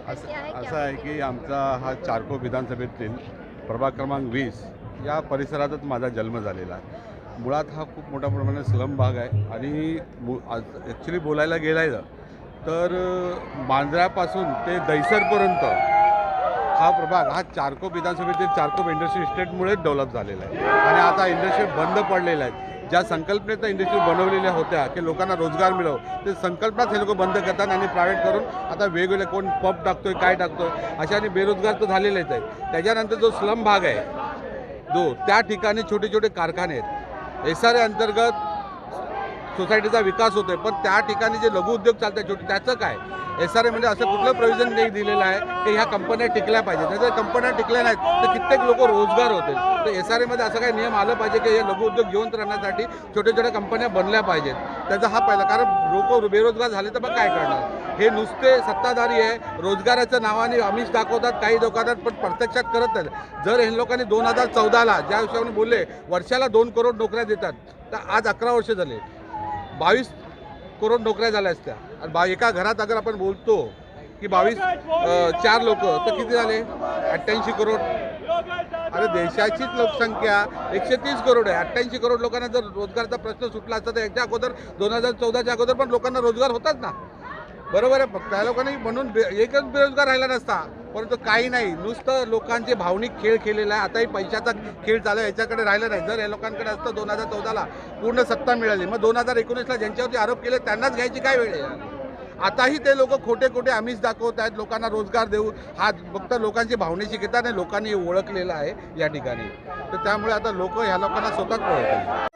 असं आहे की आमचा हा चारको विधानसभेतील प्रभाग क्रमांक 20 या परिसरातच माझा जन्म झालेला आहे. मुळात हा खूप मोठ्या प्रमाणात स्लम भाग आहे आणि ॲक्च्युली बोलायला गेलं तर मांजऱ्यापासून ते दहिसरपर्यंत हा प्रभाग हा चारको विधानसभेतील चारको इंडस्ट्री इस्टेटमुळेच डेव्हलप झालेला आहे. आणि आता इंडस्ट्री बंद पडलेल्या आहेत. ज्या संकल्पनेत इंडस्ट्री बनवलेल्या होत्या की लोकांना रोजगार मिळव, ते संकल्पनाच हे लोक बंद करतात आणि प्रायव्हेट करून आता वेगवेगळे कोण पब टाकतोय काय टाकतोय अशाने बेरोजगार तर झालेलेच आहे. त्याच्यानंतर जो स्लम भाग आहे जो त्या ठिकाणी छोटे छोटे कारखाने आहेत. SRA अंतर्गत सोसायटीचा विकास होतोय, पण त्या ठिकाणी जे लघु उद्योग चालतात छोटे त्याचं काय? SRA म्हणजे असं कुठलं प्रोव्हिजन नाही दिलेलं आहे की ह्या कंपन्या टिकल्या पाहिजेत. जर कंपन्या टिकल्या नाहीत तर कित्येक लोक रोजगार होतील. तर SRA मध्ये असं काही नियम आलं पाहिजे की हे लघु उद्योग जिवंत राहण्यासाठी छोट्या छोट्या कंपन्या बनल्या पाहिजेत. त्याचा हा पहिला, कारण लोक बेरोजगार झाले तर मग काय करणार? हे नुसते सत्ताधारी आहे, रोजगाराच्या नावाने आमिष दाखवतात, काही दाखवतात पण प्रत्यक्षात करत नाही. जर हे लोकांनी 2014ला ज्या विषयाने बोलले वर्षाला 2 करोड नोकऱ्या देतात, तर आज 11 वर्ष झाले 22 करोड नोकऱ्या झाल्या असत्या. आणि एका घरात अगर आपण बोलतो की 4 लोक तर किती झाले? 88 करोड. अरे देशाचीच लोकसंख्या 130 करोड आहे. 88 करोड लोकांना जर रोजगाराचा प्रश्न सुटला असता तर याच्या अगोदर 2014च्या अगोदर पण लोकांना रोजगार होतात ना, बरोबर आहे. त्या लोकांनी म्हणून एकच बेरोजगार राहिला नसता, परंतु काही नाही, नुसतं लोकांचे भावनिक खेळ केलेला आहे. आताही पैशाचा खेळ चालू आहे, याच्याकडे राहिलं नाही. जर या लोकांकडे असतं 2014ला पूर्ण सत्ता मिळाली, मग 2019ला ज्यांच्यावरती आरोप केले त्यांनाच घ्यायची काय वेळ आहे? आताही ते लोक खोटे खोटे आमिष दाखवत आहेत लोकांना रोजगार देऊ. हा फक्त लोकांची भावनेची घेतात आणि लोकांनी ओळखलेलं आहे या ठिकाणी. तर त्यामुळे आता लोक ह्या लोकांना स्वतःच ओळखतात.